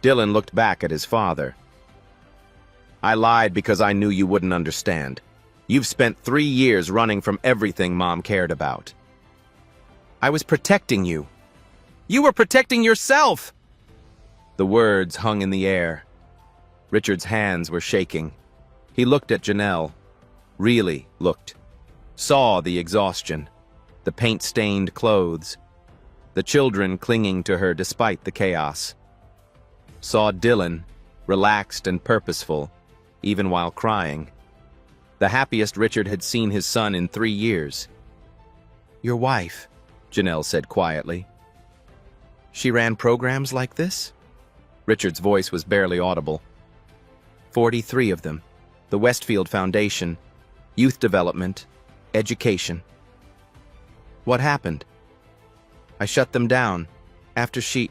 Dylan looked back at his father. I lied because I knew you wouldn't understand. You've spent 3 years running from everything Mom cared about. I was protecting you. You were protecting yourself! The words hung in the air. Richard's hands were shaking. He looked at Janelle. Really looked. Saw the exhaustion. The paint-stained clothes. The children clinging to her despite the chaos. Saw Dylan, relaxed and purposeful, even while crying. The happiest Richard had seen his son in 3 years. Your wife, Janelle said quietly. She ran programs like this? Richard's voice was barely audible. 43 of them. The Westfield Foundation, youth development, education. What happened? I shut them down after she...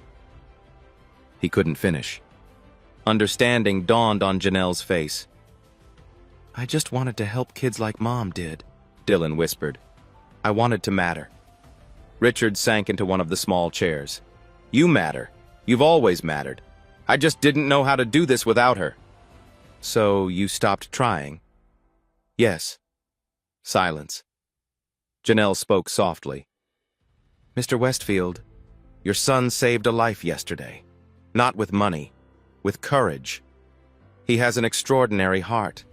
He couldn't finish. Understanding dawned on Janelle's face. I just wanted to help kids like Mom did, Dylan whispered. I wanted to matter. Richard sank into one of the small chairs. You matter. You've always mattered. I just didn't know how to do this without her. So you stopped trying? Yes. Silence. Janelle spoke softly. Mr. Westfield, your son saved a life yesterday. Not with money, with courage. He has an extraordinary heart.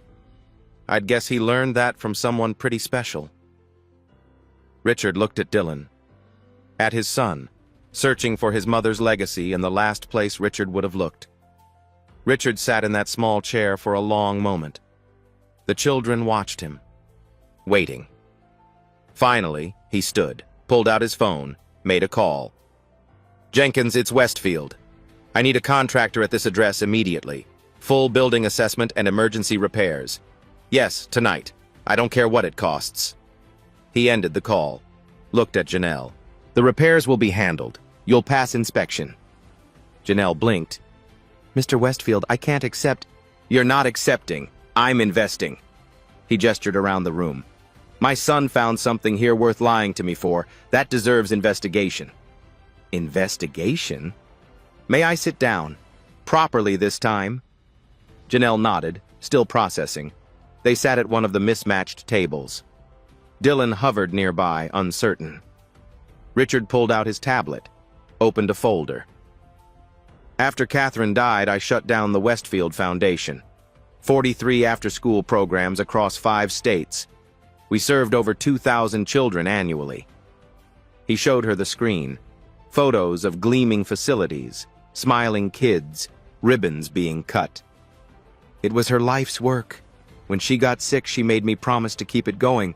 I'd guess he learned that from someone pretty special. Richard looked at Dylan. At his son, searching for his mother's legacy in the last place Richard would have looked. Richard sat in that small chair for a long moment. The children watched him, waiting. Finally, he stood, pulled out his phone, made a call. Jenkins, it's Westfield. I need a contractor at this address immediately. Full building assessment and emergency repairs. Yes, tonight. I don't care what it costs. He ended the call, looked at Janelle. The repairs will be handled. You'll pass inspection. Janelle blinked. Mr. Westfield, I can't accept... You're not accepting. I'm investing. He gestured around the room. My son found something here worth lying to me for. That deserves investigation. Investigation? May I sit down? Properly this time? Janelle nodded, still processing. They sat at one of the mismatched tables. Dylan hovered nearby, uncertain. Richard pulled out his tablet, opened a folder. After Catherine died, I shut down the Westfield Foundation. 43 after-school programs across 5 states. We served over 2,000 children annually. He showed her the screen. Photos of gleaming facilities, smiling kids, ribbons being cut. It was her life's work. When she got sick, she made me promise to keep it going.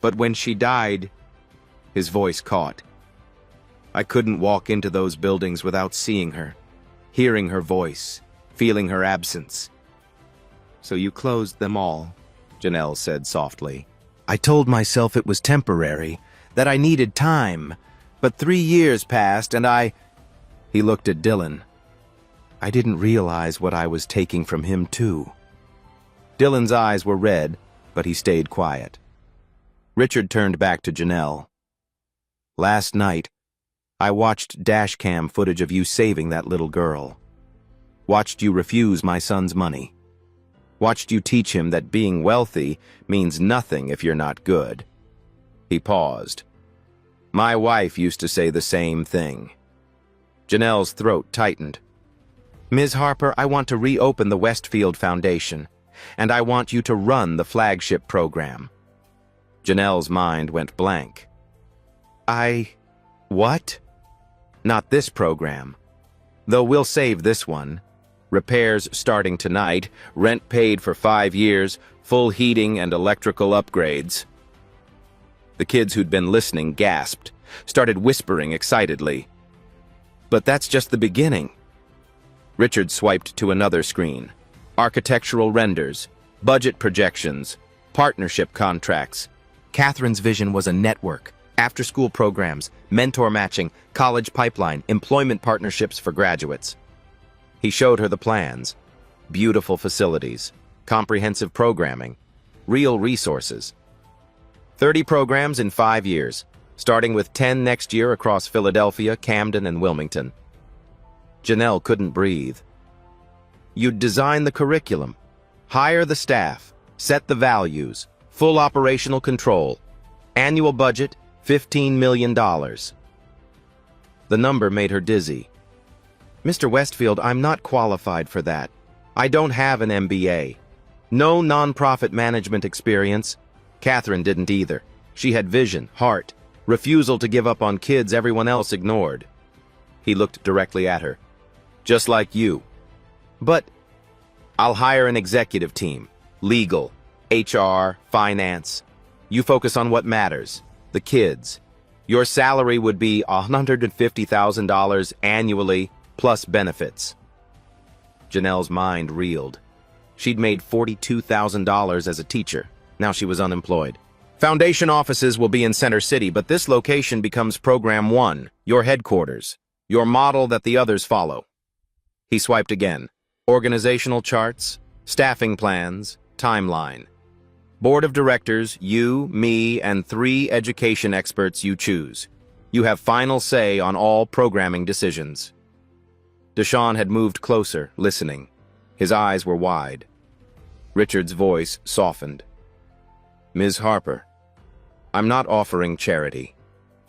But when she died, his voice caught. I couldn't walk into those buildings without seeing her, hearing her voice, feeling her absence. So you closed them all, Janelle said softly. I told myself it was temporary, that I needed time, but 3 years passed and He looked at Dylan. I didn't realize what I was taking from him, too. Dylan's eyes were red, but he stayed quiet. Richard turned back to Janelle. Last night, I watched dashcam footage of you saving that little girl. Watched you refuse my son's money. Watched you teach him that being wealthy means nothing if you're not good. He paused. My wife used to say the same thing. Janelle's throat tightened. Ms. Harper, I want to reopen the Westfield Foundation, and I want you to run the flagship program. Janelle's mind went blank. What? Not this program. Though we'll save this one. Repairs starting tonight, rent paid for 5 years, full heating and electrical upgrades. The kids who'd been listening gasped, started whispering excitedly. But that's just the beginning. Richard swiped to another screen. Architectural renders, budget projections, partnership contracts. Catherine's vision was a network, after-school programs, mentor matching, college pipeline, employment partnerships for graduates. He showed her the plans. Beautiful facilities, comprehensive programming, real resources. 30 programs in 5 years, starting with 10 next year across Philadelphia, Camden, and Wilmington. Janelle couldn't breathe. You'd design the curriculum, hire the staff, set the values, full operational control. Annual budget, $15 million. The number made her dizzy. Mr. Westfield, I'm not qualified for that. I don't have an MBA. No nonprofit management experience. Catherine didn't either. She had vision, heart, refusal to give up on kids everyone else ignored. He looked directly at her. Just like you. But I'll hire an executive team. Legal, HR, finance. You focus on what matters. The kids. Your salary would be $150,000 annually, plus benefits. Janelle's mind reeled. She'd made $42,000 as a teacher. Now she was unemployed. Foundation offices will be in Center City, but this location becomes Program 1, your headquarters, your model that the others follow. He swiped again. Organizational charts, staffing plans, timeline. Board of directors, you, me, and 3 education experts you choose. You have final say on all programming decisions. Deshawn had moved closer, listening. His eyes were wide. Richard's voice softened. Ms. Harper, I'm not offering charity.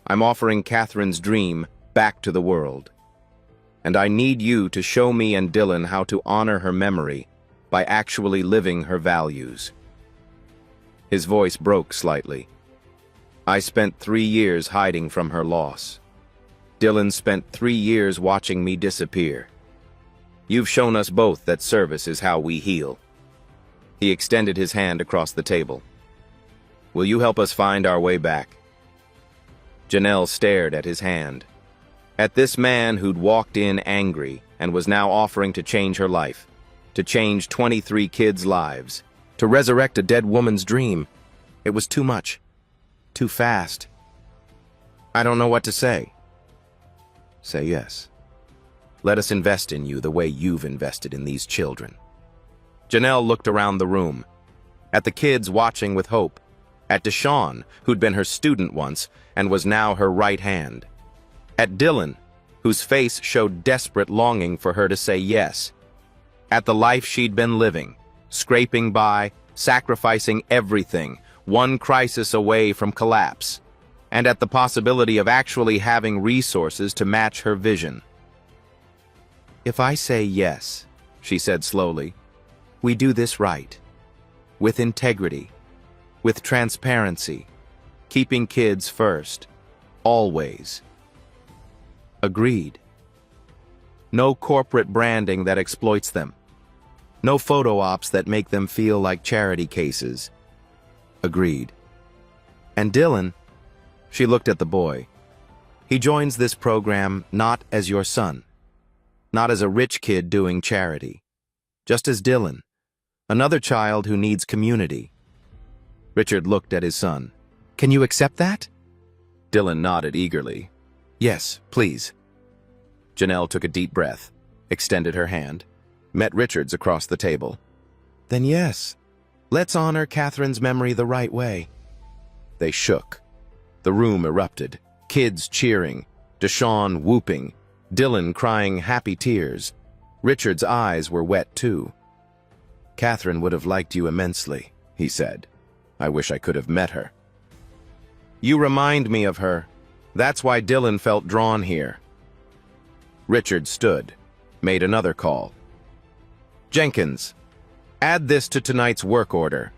I'm offering Catherine's dream back to the world. And I need you to show me and Dylan how to honor her memory by actually living her values. His voice broke slightly. I spent 3 years hiding from her loss. Dylan spent 3 years watching me disappear. You've shown us both that service is how we heal. He extended his hand across the table. Will you help us find our way back? Janelle stared at his hand. At this man who'd walked in angry and was now offering to change her life, to change 23 kids' lives, to resurrect a dead woman's dream. It was too much. Too fast. I don't know what to say. Say yes. Let us invest in you the way you've invested in these children. Janelle looked around the room, at the kids watching with hope, at Deshawn, who'd been her student once and was now her right hand, at Dylan, whose face showed desperate longing for her to say yes, at the life she'd been living, scraping by, sacrificing everything, one crisis away from collapse, and at the possibility of actually having resources to match her vision. If I say yes, she said slowly, we do this right, with integrity, with transparency, keeping kids first, always. Agreed. No corporate branding that exploits them. No photo ops that make them feel like charity cases. Agreed. And Dylan, she looked at the boy. He joins this program not as your son, not as a rich kid doing charity, just as Dylan, another child who needs community. Richard looked at his son. Can you accept that? Dylan nodded eagerly. Yes, please. Janelle took a deep breath, extended her hand, met Richard's across the table. Then yes, let's honor Catherine's memory the right way. They shook. The room erupted, kids cheering, Deshawn whooping, Dylan crying happy tears. Richard's eyes were wet too. Catherine would have liked you immensely, he said. I wish I could have met her. You remind me of her. That's why Dylan felt drawn here. Richard stood, made another call. Jenkins, add this to tonight's work order.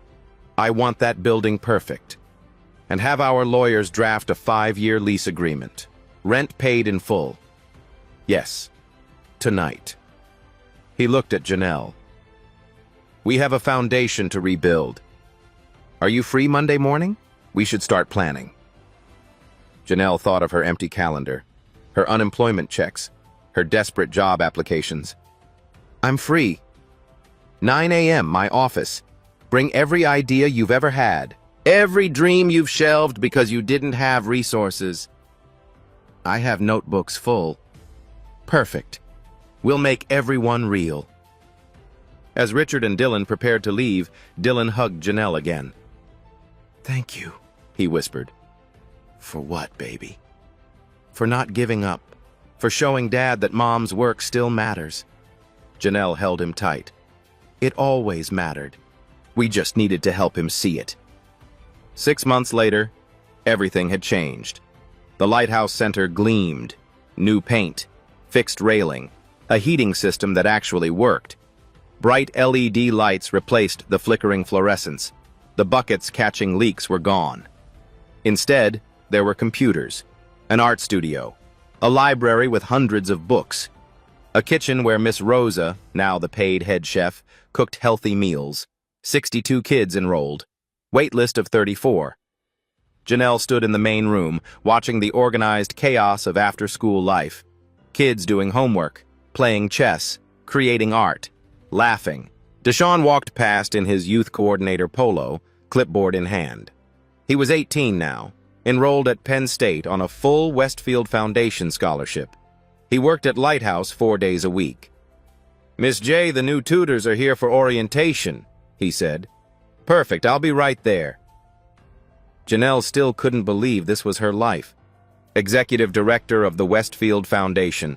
I want that building perfect. And have our lawyers draft a 5-year lease agreement. Rent paid in full. Yes, tonight. He looked at Janelle. We have a foundation to rebuild. Are you free Monday morning? We should start planning. Janelle thought of her empty calendar, her unemployment checks, her desperate job applications. I'm free. 9 a.m., my office. Bring every idea you've ever had. Every dream you've shelved because you didn't have resources. I have notebooks full. Perfect. We'll make everyone real. As Richard and Dylan prepared to leave, Dylan hugged Janelle again. Thank you, he whispered. For what, baby? For not giving up. For showing Dad that Mom's work still matters. Janelle held him tight. It always mattered. We just needed to help him see it. 6 months later, everything had changed. The Lighthouse Center gleamed. New paint, fixed railing, a heating system that actually worked. Bright LED lights replaced the flickering fluorescence. The buckets catching leaks were gone. Instead, there were computers, an art studio, a library with hundreds of books, a kitchen where Miss Rosa, now the paid head chef, cooked healthy meals, 62 kids enrolled, waitlist of 34. Janelle stood in the main room, watching the organized chaos of after-school life. Kids doing homework, playing chess, creating art, laughing. Deshawn walked past in his youth coordinator polo, clipboard in hand. He was 18 now, enrolled at Penn State on a full Westfield Foundation scholarship. He worked at Lighthouse 4 days a week. Miss J, the new tutors are here for orientation, he said. Perfect, I'll be right there. Janelle still couldn't believe this was her life. Executive Director of the Westfield Foundation,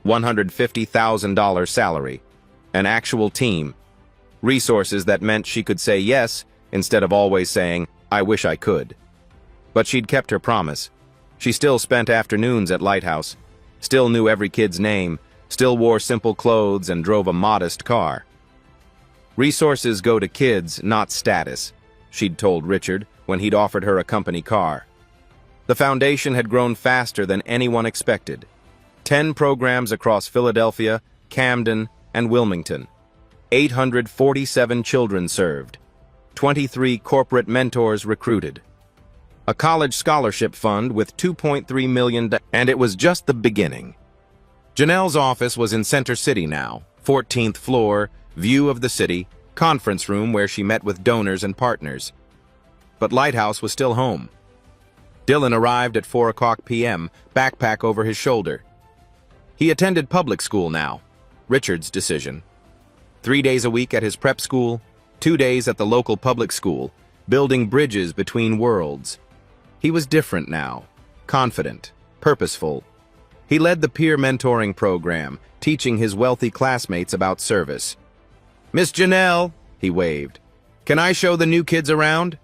$150,000 salary, an actual team, resources that meant she could say yes instead of always saying, I wish I could. But she'd kept her promise. She still spent afternoons at Lighthouse, still knew every kid's name, still wore simple clothes and drove a modest car. Resources go to kids, not status, she'd told Richard when he'd offered her a company car. The foundation had grown faster than anyone expected. 10 programs across Philadelphia, Camden, and Wilmington. 847 children served. 23 corporate mentors recruited. A college scholarship fund with $2.3 million, and it was just the beginning. Janelle's office was in Center City now, 14th floor, view of the city, conference room where she met with donors and partners. But Lighthouse was still home. Dylan arrived at 4:00 p.m., backpack over his shoulder. He attended public school now, Richard's decision. 3 days a week at his prep school, 2 days at the local public school, building bridges between worlds. He was different now, confident, purposeful. He led the peer mentoring program, teaching his wealthy classmates about service. Miss Janelle, he waved, can I show the new kids around?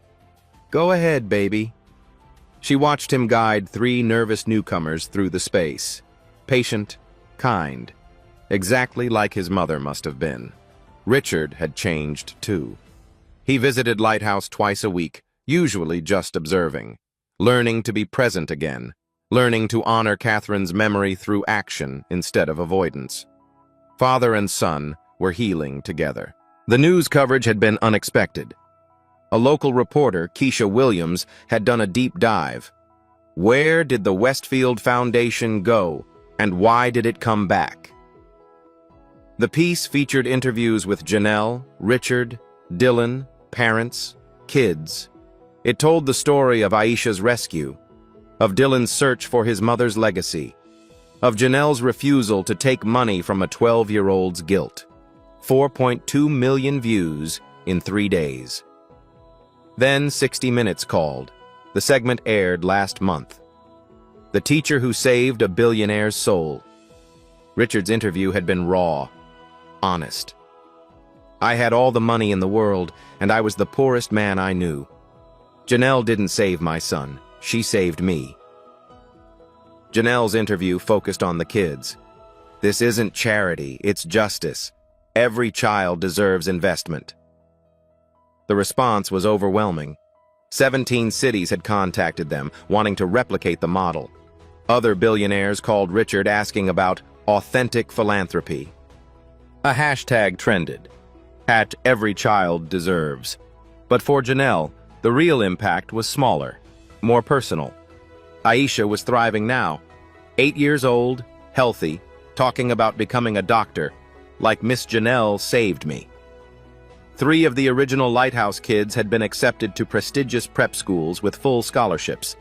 Go ahead, baby. She watched him guide 3 nervous newcomers through the space. Patient, kind, exactly like his mother must have been. Richard had changed too. He visited Lighthouse twice a week, usually just observing, learning to be present again, learning to honor Catherine's memory through action instead of avoidance. Father and son were healing together. The news coverage had been unexpected. A local reporter, Keisha Williams, had done a deep dive. Where did the Westfield Foundation go, and why did it come back? The piece featured interviews with Janelle, Richard, Dylan, parents, kids. It told the story of Aisha's rescue, of Dylan's search for his mother's legacy, of Janelle's refusal to take money from a 12-year-old's guilt. 4.2 million views in 3 days. Then 60 Minutes called. The segment aired last month. The teacher who saved a billionaire's soul. Richard's interview had been raw, honest. I had all the money in the world, and I was the poorest man I knew. Janelle didn't save my son. She saved me. Janelle's interview focused on the kids. This isn't charity, it's justice. Every child deserves investment. The response was overwhelming. 17 cities had contacted them, wanting to replicate the model. Other billionaires called Richard asking about authentic philanthropy. A hashtag trended. #EveryChildDeserves. But for Janelle, the real impact was smaller, more personal. Aisha was thriving now. 8 years old, healthy, talking about becoming a doctor, like Miss Janelle saved me. 3 of the original Lighthouse kids had been accepted to prestigious prep schools with full scholarships.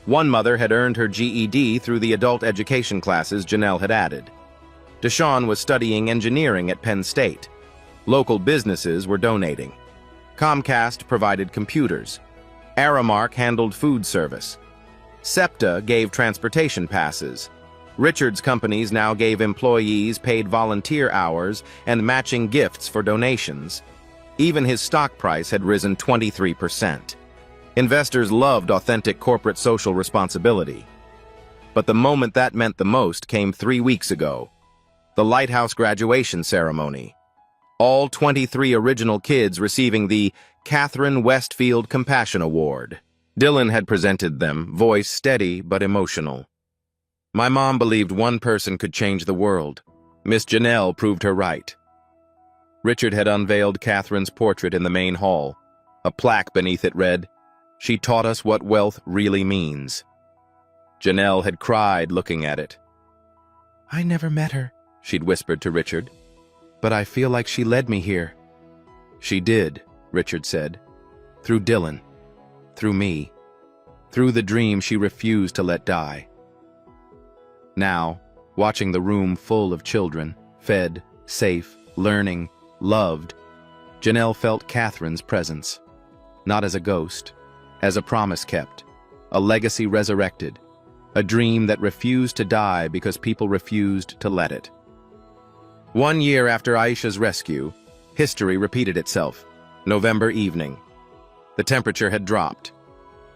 One mother had earned her GED through the adult education classes Janelle had added. Deshawn was studying engineering at Penn State. Local businesses were donating. Comcast provided computers. Aramark handled food service. SEPTA gave transportation passes. Richard's companies now gave employees paid volunteer hours and matching gifts for donations. Even his stock price had risen 23%. Investors loved authentic corporate social responsibility. But the moment that meant the most came 3 weeks ago. The Lighthouse graduation ceremony. All 23 original kids receiving the Catherine Westfield Compassion Award. Dylan had presented them, voice steady but emotional. My mom believed one person could change the world. Miss Janelle proved her right. Richard had unveiled Catherine's portrait in the main hall. A plaque beneath it read, "She taught us what wealth really means." Janelle had cried looking at it. "I never met her," she'd whispered to Richard, "but I feel like she led me here." "She did," Richard said. "Through Dylan. Through me. Through the dream she refused to let die." Now, watching the room full of children, fed, safe, learning, loved, Janelle felt Catherine's presence. Not as a ghost, as a promise kept, a legacy resurrected, a dream that refused to die because people refused to let it. 1 year after Aisha's rescue, history repeated itself. November evening. The temperature had dropped.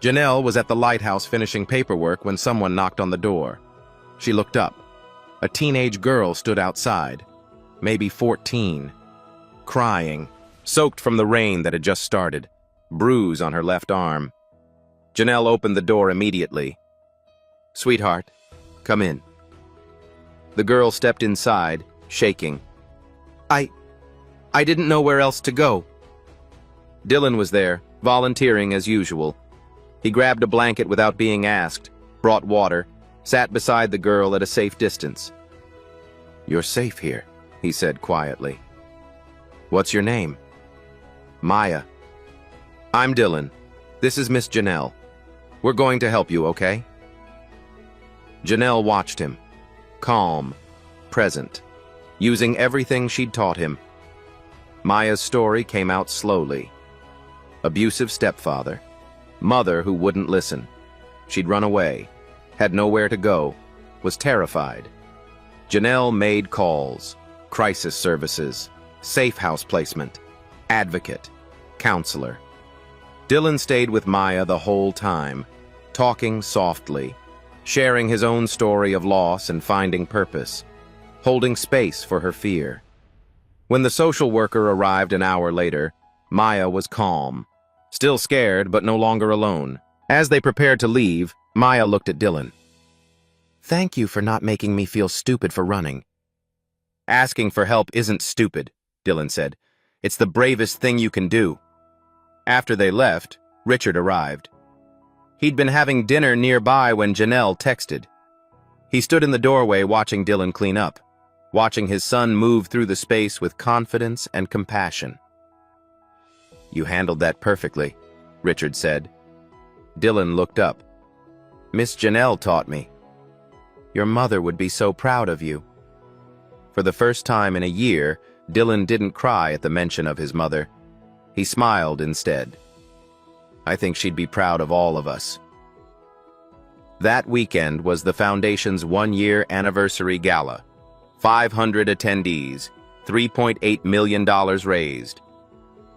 Janelle was at the lighthouse finishing paperwork when someone knocked on the door. She looked up. A teenage girl stood outside, maybe 14, crying, soaked from the rain that had just started, bruise on her left arm. Janelle opened the door immediately. "Sweetheart, come in." The girl stepped inside, shaking. I didn't know where else to go." Dylan was there, volunteering as usual. He grabbed a blanket without being asked, brought water, sat beside the girl at a safe distance. "You're safe here," he said quietly. "What's your name?" "Maya." "I'm Dylan. This is Miss Janelle. We're going to help you, okay?" Janelle watched him, calm, present, using everything she'd taught him. Maya's story came out slowly. Abusive stepfather, mother who wouldn't listen. She'd run away, had nowhere to go, was terrified. Janelle made calls, crisis services, safe house placement, advocate, counselor. Dylan stayed with Maya the whole time, talking softly, sharing his own story of loss and finding purpose, holding space for her fear. When the social worker arrived an hour later, Maya was calm, still scared but no longer alone. As they prepared to leave, Maya looked at Dylan. "Thank you for not making me feel stupid for running." "Asking for help isn't stupid," Dylan said. "It's the bravest thing you can do." After they left, Richard arrived. He'd been having dinner nearby when Janelle texted. He stood in the doorway watching Dylan clean up, watching his son move through the space with confidence and compassion. "You handled that perfectly," Richard said. Dylan looked up. "Miss Janelle taught me." Your mother would be so proud of you." For the first time in a year, Dylan didn't cry at the mention of his mother. He smiled instead. "I think she'd be proud of all of us." That weekend was the Foundation's one-year anniversary gala. 500 attendees, $3.8 million raised.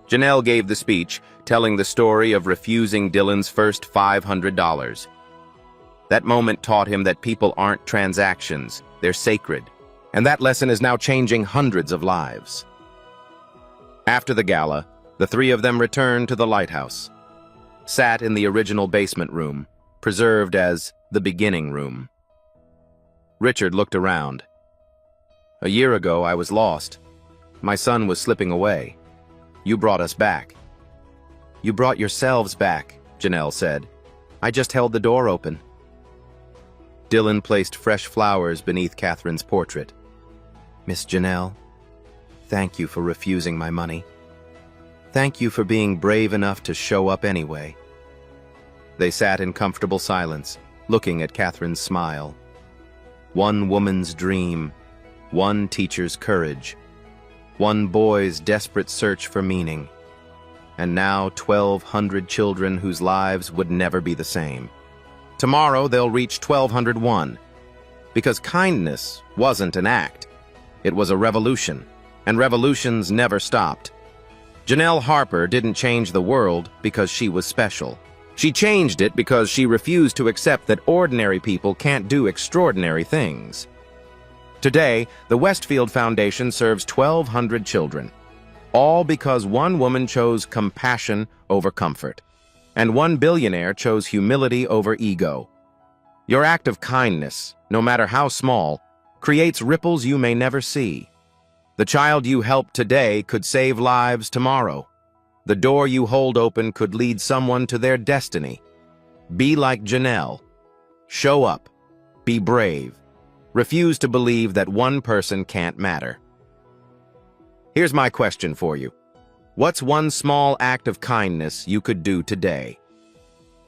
Janelle gave the speech, telling the story of refusing Dylan's first $500. That moment taught him that people aren't transactions, they're sacred. And that lesson is now changing hundreds of lives. After the gala, the three of them returned to the lighthouse. Sat in the original basement room, preserved as the beginning room. Richard looked around. "A year ago, I was lost. My son was slipping away. You brought us back." "You brought yourselves back," Janelle said. "I just held the door open." Dylan placed fresh flowers beneath Catherine's portrait. "Miss Janelle, thank you for refusing my money. Thank you for being brave enough to show up anyway." They sat in comfortable silence, looking at Catherine's smile. One woman's dream, one teacher's courage, one boy's desperate search for meaning, and now 1,200 children whose lives would never be the same. Tomorrow they'll reach 1,201, because kindness wasn't an act. It was a revolution, and revolutions never stopped. Janelle Harper didn't change the world because she was special. She changed it because she refused to accept that ordinary people can't do extraordinary things. Today, the Westfield Foundation serves 1,200 children, all because one woman chose compassion over comfort, and one billionaire chose humility over ego. Your act of kindness, no matter how small, creates ripples you may never see. The child you help today could save lives tomorrow. The door you hold open could lead someone to their destiny. Be like Janelle. Show up. Be brave. Refuse to believe that one person can't matter. Here's my question for you. What's one small act of kindness you could do today?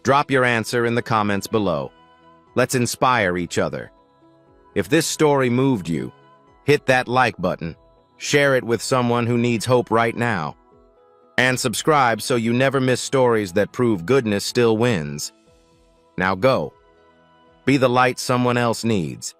Drop your answer in the comments below. Let's inspire each other. If this story moved you, hit that like button, share it with someone who needs hope right now, and subscribe so you never miss stories that prove goodness still wins. Now go. Be the light someone else needs.